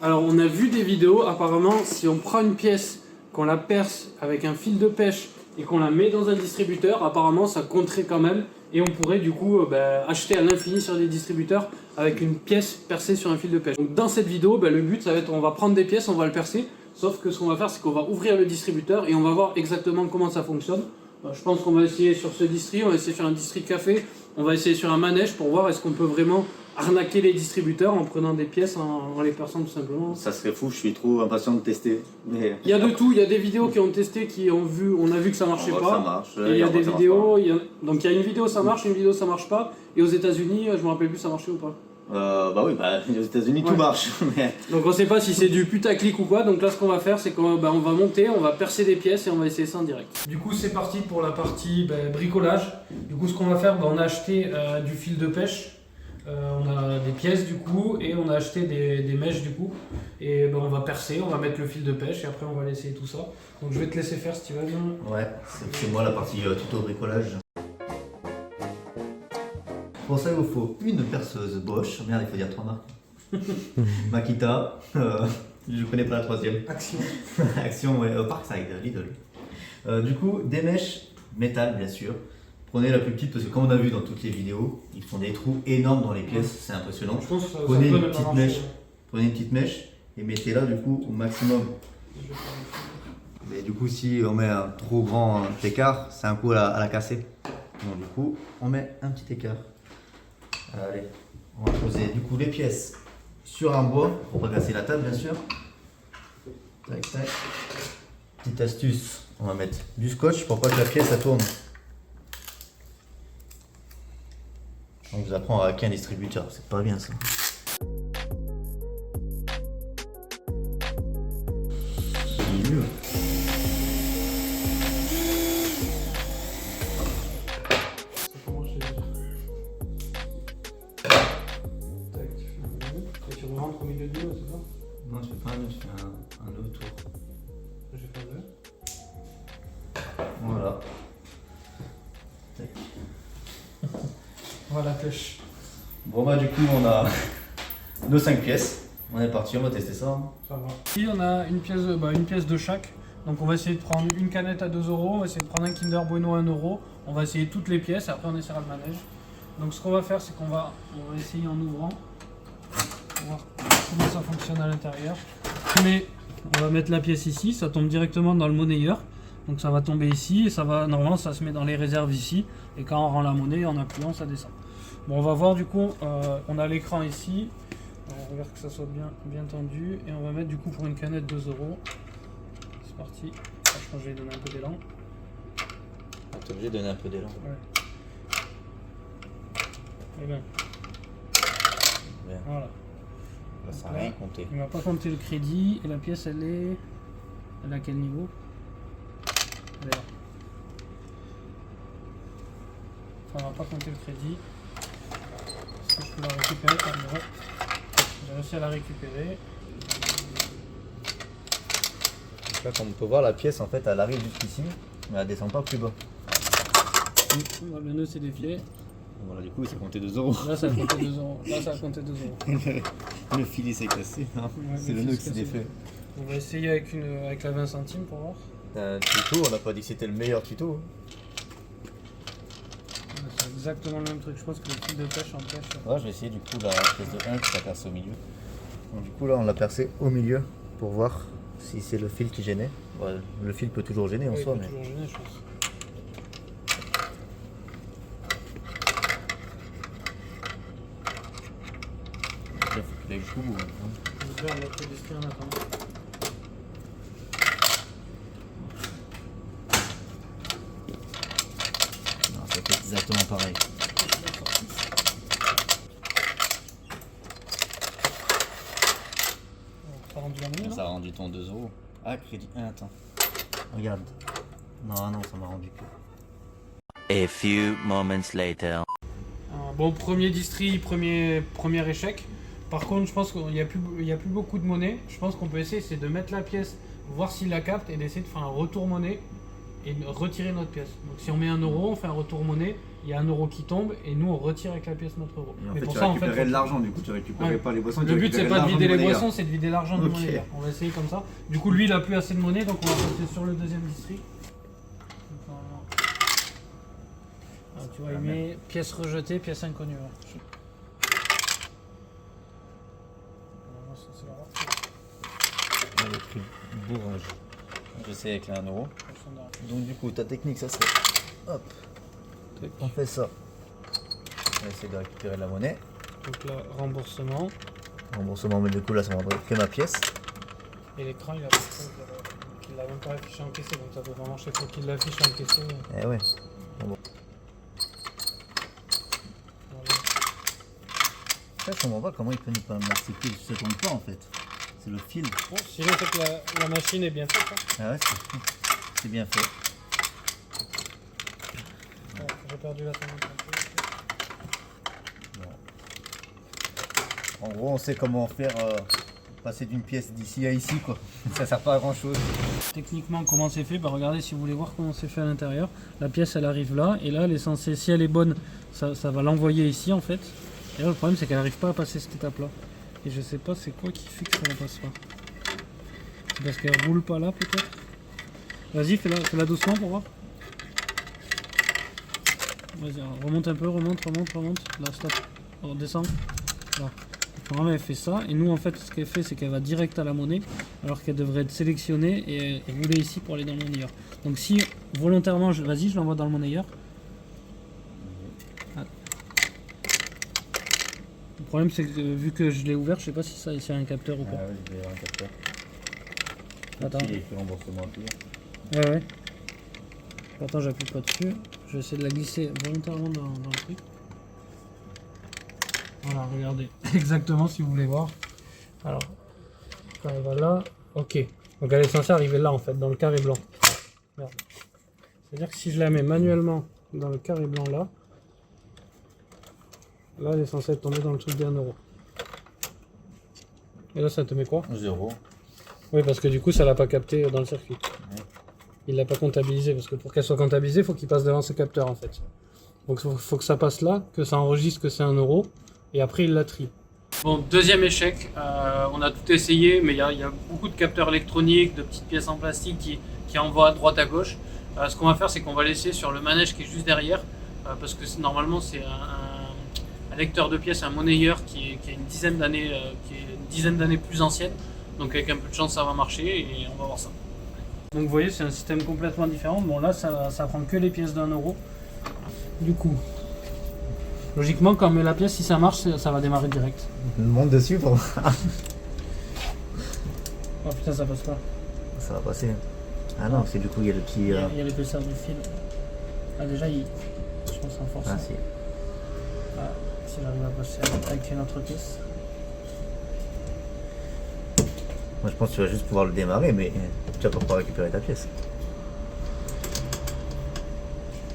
Alors on a vu des vidéos, apparemment si on prend une pièce, qu'on la perce avec un fil de pêche et qu'on la met dans un distributeur, apparemment ça compterait quand même et on pourrait du coup acheter à l'infini sur des distributeurs avec une pièce percée sur un fil de pêche. Donc dans cette vidéo, le but ça va être on va prendre des pièces, on va le percer, sauf que ce qu'on va faire c'est qu'on va ouvrir le distributeur et on va voir exactement comment ça fonctionne. Je pense qu'on va essayer sur ce distri, on va essayer sur un distri café, on va essayer sur un manège pour voir est-ce qu'on peut vraiment arnaquer les distributeurs en prenant des pièces en les perçant tout simplement. Ça serait fou, je suis trop impatient de tester. Mais... Il y a de tout, il y a des vidéos qui ont testé, on a vu que ça marchait pas. Ça marche. Et il y a des vidéos, donc il y a une vidéo ça marche, une vidéo ça marche pas. Et aux États-Unis, je me rappelle plus ça marchait ou pas. Bah oui, aux États-Unis tout marche. Mais... Donc on sait pas si c'est du putaclic ou quoi. Donc là ce qu'on va faire c'est qu'on va monter, on va percer des pièces et on va essayer ça en direct. Du coup c'est parti pour la partie bricolage. Du coup ce qu'on va faire, on a acheté du fil de pêche. On a des pièces du coup et on a acheté des mèches du coup et on va percer, on va mettre le fil de pêche et après on va essayer tout ça. Donc je vais te laisser faire si tu veux. Ouais, c'est moi la partie tuto bricolage. Pour ça il vous faut une perceuse Bosch, merde il faut dire 3 marques. Makita, je connais pas la troisième. Action. Action, ouais, Parkside, Lidl. Du coup des mèches métal bien sûr. Prenez la plus petite parce que comme on a vu dans toutes les vidéos, ils font des trous énormes dans les pièces, c'est impressionnant. Je pense que prenez une petite mèche, prenez une petite mèche et mettez-la du coup au maximum. Mais du coup si on met un trop grand écart, c'est un coup à la casser. Donc du coup on met un petit écart. Allez, on va poser du coup les pièces sur un bois pour pas casser la table bien sûr. Tac tac. Petite astuce, on va mettre du scotch pour pas que la pièce ça tourne. On vous apprend à hacker un distributeur, c'est pas bien ça. C'est mieux. Tu rentres au milieu de l'eau, c'est ça? Non, je fais pas un nœud, je fais un nœud autour. Je vais faire deux. Voilà. Tac. Voilà, pêche. Bon bah du coup on a nos 5 pièces. On est parti, on va tester ça. Ça va. Ici on a une pièce de chaque. Donc on va essayer de prendre une canette à 2 €, on va essayer de prendre un Kinder Bueno à 1 €. On va essayer toutes les pièces, après on essaiera le manège. Donc ce qu'on va faire c'est qu'on va essayer en ouvrant. Pour voir comment ça fonctionne à l'intérieur. Mais on va mettre la pièce ici, ça tombe directement dans le monnayeur. Donc ça va tomber ici et ça va, normalement ça se met dans les réserves ici. Et quand on rend la monnaie, en appuyant ça descend. Bon, on va voir du coup, on a l'écran ici. On regarde que ça soit bien tendu. Et on va mettre du coup pour une canette 2 €. C'est parti. Je pense que je vais donner un peu d'élan. T'es obligé de donner un peu d'élan. Ouais. Et bien. Bien. Voilà. Là, ça n'a rien compté. On va pas compter le crédit. Et la pièce elle est à quel niveau? Elle est là. Enfin, on va pas compter le crédit. Est-ce que je peux la récupérer? Ah, ouais. J'ai réussi à la récupérer. Donc là comme on peut voir la pièce en fait elle arrive jusqu'ici mais elle descend pas plus bas. Le nœud s'est défié. Voilà du coup ça comptait 2 €. Là ça a compté 2 €. Là ça a compté 2 €. Le fil il s'est cassé. Ouais, c'est le nœud qui s'est défait. On va essayer avec la 20 centimes pour voir. Un tuto, on n'a pas dit que c'était le meilleur tuto. C'est exactement le même truc. Je pense que le fil de pêche en pêche. Ouais, je vais essayer du coup la pièce de 1 qui s'est percée au milieu. Donc, du coup là on l'a percé au milieu pour voir si c'est le fil qui gênait. Ouais, le fil peut toujours gêner en soi. Il peut toujours gêner je pense. Il faut qu'il aille jusqu'au bout. Je vais faire notre distri en attendant. Non, ça fait exactement pareil. Ça a rendu la monnaie, Ça a rendu ton 2 €. Ah, crédit 1, attends. Regarde. Non, ça m'a rendu que. A few moments later. Bon, premier distri, premier échec. Par contre, je pense qu'il n'y a plus beaucoup de monnaie. Je pense qu'on peut essayer, c'est de mettre la pièce, voir s'il la capte et d'essayer de faire un retour monnaie et de retirer notre pièce. Donc si on met 1 €, on fait un retour monnaie il y a 1 euro qui tombe et nous on retire avec la pièce notre euro. Et en Mais fait, pour tu ça, récupérais de l'argent, du coup, tu récupérais pas les boissons. Le but c'est pas de vider les boissons, c'est de vider l'argent du Ok. monnayeur. On va essayer comme ça. Du coup, lui il a plus assez de monnaie, donc on va passer sur le deuxième district. Ah, tu vois, il met pièce rejetée, pièce inconnue. Ouais. Le prix bourrage. Je sais avec les 1 euro. Donc du coup, ta technique, ça serait, hop, on fait ça. On va essayer de récupérer de la monnaie. Donc là, remboursement. Remboursement, mais du coup là, ça vendrait que ma pièce. Et l'écran, il l'a même pas affiché encaissé, donc ça peut vraiment chaque fois qu'il l'affiche encaissé. Eh ouais. Voilà. Ça, je comprends pas comment il peut ne pas m'accepter. Ça tourne pas en fait. C'est le fil. Bon, sinon, en fait, la machine est bien faite. Hein. Ah ouais, c'est bien fait. Ouais, j'ai perdu la tendance. En gros, on sait comment faire passer d'une pièce d'ici à ici, quoi. Ça sert pas à grand chose. Techniquement, comment c'est fait? Bah, regardez, si vous voulez voir comment c'est fait à l'intérieur. La pièce, elle arrive là, et là, elle est censée, si elle est bonne, ça va l'envoyer ici, en fait. Et là, le problème, c'est qu'elle n'arrive pas à passer cette étape-là. Et je sais pas c'est quoi qui fait que ça ne passe pas. C'est parce qu'elle roule pas là, peut-être. Vas-y, fais-la doucement pour voir. Vas-y, remonte un peu, remonte. Là, stop. On descend. Là. Elle fait ça, et nous en fait ce qu'elle fait c'est qu'elle va direct à la monnaie alors qu'elle devrait être sélectionnée et rouler ici pour aller dans le monnayeur. Donc si volontairement, vas-y, je l'envoie dans le monnayeur. Ah. Le problème c'est que vu que je l'ai ouvert, je sais pas si ça c'est un capteur ou pas. Ah ouais, il doit y avoir un capteur. Attends. Il fait remboursement plus. Ouais. Attends, j'appuie pas dessus. Je vais essayer de la glisser volontairement dans le truc. Voilà, regardez, exactement si vous voulez voir. Alors, quand elle va là, ok. Donc elle est censée arriver là en fait, dans le carré blanc. C'est-à-dire que si je la mets manuellement dans le carré blanc là, elle est censée être tombée dans le truc des 1 euro. Et là, ça te met quoi? 0. Oui, parce que du coup, ça l'a pas capté dans le circuit. Il l'a pas comptabilisé, parce que pour qu'elle soit comptabilisée, il faut qu'il passe devant ce capteur en fait. Donc il faut que ça passe là, que ça enregistre que c'est 1 euro. Et après il la trie. Bon, deuxième échec, on a tout essayé, mais il y a beaucoup de capteurs électroniques, de petites pièces en plastique qui envoient à droite à gauche. Ce qu'on va faire, c'est qu'on va laisser sur le manège qui est juste derrière, parce que normalement c'est un lecteur de pièces, un monnayeur qui a une dizaine d'années plus ancienne. Donc avec un peu de chance ça va marcher et on va voir ça. Donc vous voyez, c'est un système complètement différent. Bon là ça prend que les pièces d'1 euro. Du coup, logiquement, quand on met la pièce, si ça marche, ça va démarrer direct. Monte dessus pour. Oh putain, ça passe pas. Ça va passer. Ah non, c'est du coup il y a le petit. Il y a l'épaisseur du fil. Ah déjà, je pense en force. Ah si. Ah, si j'arrive à passer avec une autre pièce. Moi je pense que tu vas juste pouvoir le démarrer, mais tu vas pas récupérer ta pièce.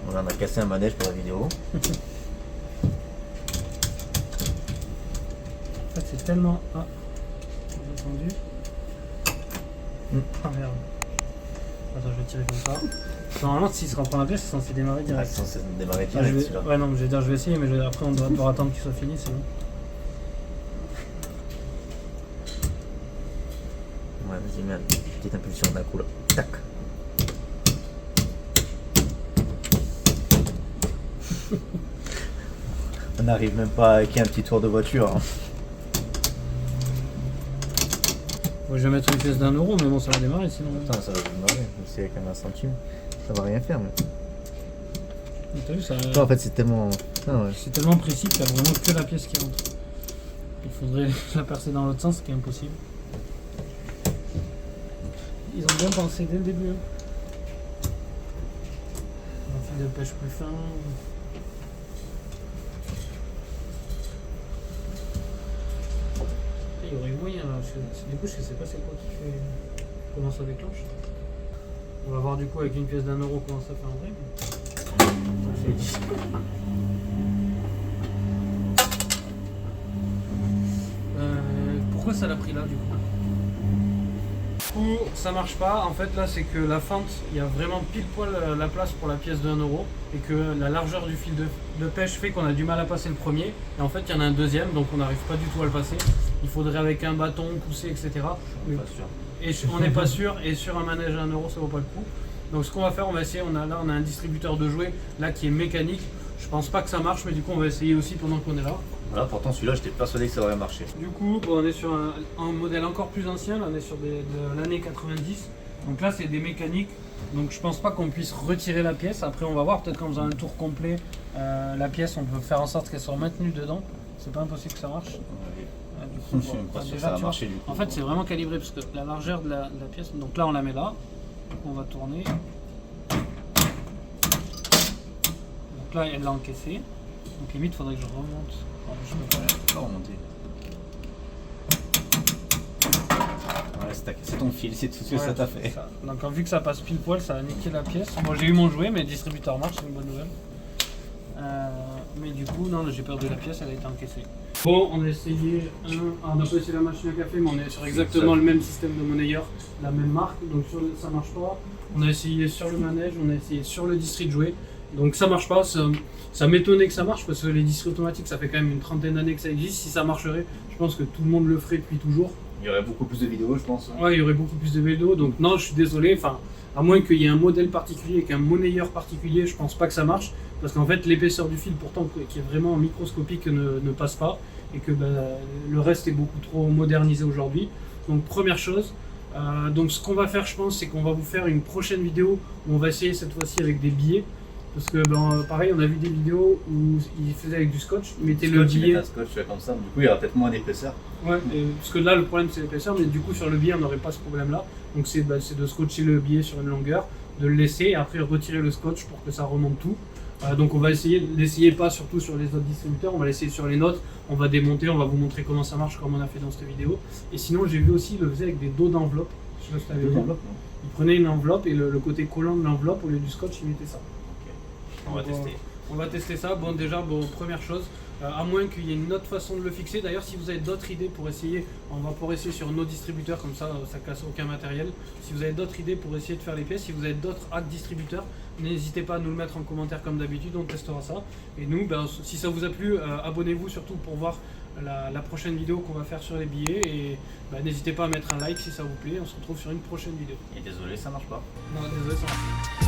Voilà, on a cassé un manège pour la vidéo. En fait, c'est tellement. Ah, j'ai entendu. Ah merde. Attends, je vais tirer comme ça. Normalement, s'il se reprend la pièce, c'est censé démarrer Ah, direct. c'est censé démarrer Ah, direct celui-là. ouais, non, mais je vais essayer, mais après, on doit devoir attendre qu'il soit fini, sinon. Ouais, vas-y, mets une petite impulsion d'un coup là. Tac. On n'arrive même pas avec un petit tour de voiture. Hein. Ouais, je vais mettre une pièce d'1 euro, mais bon, ça va démarrer sinon. Putain, ça va démarrer. C'est avec un centime. Ça va rien faire. Mais... T'as vu, ça. Non, en fait, c'est tellement. Ah, ouais. C'est tellement précis qu'il n'y a vraiment que la pièce qui rentre. Il faudrait la percer dans l'autre sens, ce qui est impossible. Ils ont bien pensé dès le début. Hein. Un fil de pêche plus fin. Il y aurait eu moyen là. Du coup, je sais pas c'est quoi qui fait. Comment ça déclenche. On va voir du coup avec une pièce d'1 euro comment ça fait en vrai. Pourquoi ça l'a pris là du coup? coup, ça marche pas. En fait, là, c'est que la fente, il y a vraiment pile poil la place pour la pièce de 1 euro. Et que la largeur du fil de pêche fait qu'on a du mal à passer le premier. Et en fait, il y en a un deuxième, donc on n'arrive pas du tout à le passer. Il faudrait avec un bâton pousser, etc. Mais- Pas sûr. et on n'est pas sûr. Et sur un manège à 1 euro, ça vaut pas le coup. Donc, ce qu'on va faire, on va essayer. On a un distributeur de jouets là qui est mécanique. Je pense pas que ça marche, mais du coup, on va essayer aussi pendant qu'on est là. Voilà, pourtant celui-là, j'étais persuadé que ça aurait marché. Du coup, bon, on est sur un modèle encore plus ancien, là on est sur de l'année 90. Donc là c'est des mécaniques, donc je pense pas qu'on puisse retirer la pièce. Après on va voir, peut-être qu'en faisant un tour complet, la pièce on peut faire en sorte qu'elle soit maintenue dedans. C'est pas impossible que ça marche. Du coup, Je suis pas sûr que ça va tu vois, marcher du coup. en fait c'est vraiment calibré parce que la largeur de la pièce, donc là on la met là, donc on va tourner. Donc là elle l'a encaissé, donc limite il faudrait que je remonte. Bon, je peux pas. Pas remonter. Ouais, c'est ton fil, c'est tout ce que ça t'a fait. Ça. Donc vu que ça passe pile poil, ça a niqué la pièce. Moi j'ai eu mon jouet, mais le distributeur marche, c'est une bonne nouvelle. Mais du coup, non, j'ai perdu la pièce, elle a été encaissée. Bon, on a essayé, on n'a pas essayé la machine à café, mais on est sur exactement le même système de monnayeur, la même marque, donc ça marche pas. On a essayé sur le manège, on a essayé sur le distri de jouet, donc ça marche pas. Ça m'étonnait que ça marche parce que les distris automatiques, ça fait quand même une trentaine d'années que ça existe. Si ça marcherait, je pense que tout le monde le ferait depuis toujours. Il y aurait beaucoup plus de vidéos, je pense. Ouais, il y aurait beaucoup plus de vidéos, donc non, je suis désolé. Enfin, à moins qu'il y ait un modèle particulier, qu'un monnayeur particulier, je pense pas que ça marche. Parce qu'en fait, l'épaisseur du fil, pourtant, qui est vraiment microscopique, ne passe pas. Et que le reste est beaucoup trop modernisé aujourd'hui. Donc, première chose. Donc, ce qu'on va faire, je pense, c'est qu'on va vous faire une prochaine vidéo où on va essayer cette fois-ci avec des billets. Parce que, pareil, on a vu des vidéos où ils faisaient avec du scotch, ils mettaient le billet. Un scotch comme ça, du coup, il y aura peut-être moins d'épaisseur. Ouais, parce que là, le problème, c'est l'épaisseur, mais du coup, sur le billet, on n'aurait pas ce problème-là. Donc, c'est de scotcher le billet sur une longueur, de le laisser et après retirer le scotch pour que ça remonte tout. Donc, on va essayer, l'essayer pas surtout sur les autres distributeurs, on va l'essayer sur les nôtres. On va démonter, on va vous montrer comment ça marche, comme on a fait dans cette vidéo. Et sinon, j'ai vu aussi, il le faisait avec des dos d'enveloppe. Je sais pas si t'avais vu. Il prenait une enveloppe et le côté collant de l'enveloppe, au lieu du scotch, il mettait ça. On va tester. On va tester ça. Bon, déjà, première chose, à moins qu'il y ait une autre façon de le fixer. D'ailleurs, si vous avez d'autres idées pour essayer, on va pouvoir essayer sur nos distributeurs, comme ça casse aucun matériel. Si vous avez d'autres idées pour essayer de faire les pièces, si vous avez d'autres hacks distributeurs, n'hésitez pas à nous le mettre en commentaire comme d'habitude, on testera ça. Et nous, si ça vous a plu, abonnez-vous surtout pour voir la prochaine vidéo qu'on va faire sur les billets. Et n'hésitez pas à mettre un like si ça vous plaît. On se retrouve sur une prochaine vidéo. Et désolé, ça marche pas. Non, désolé, ça marche pas.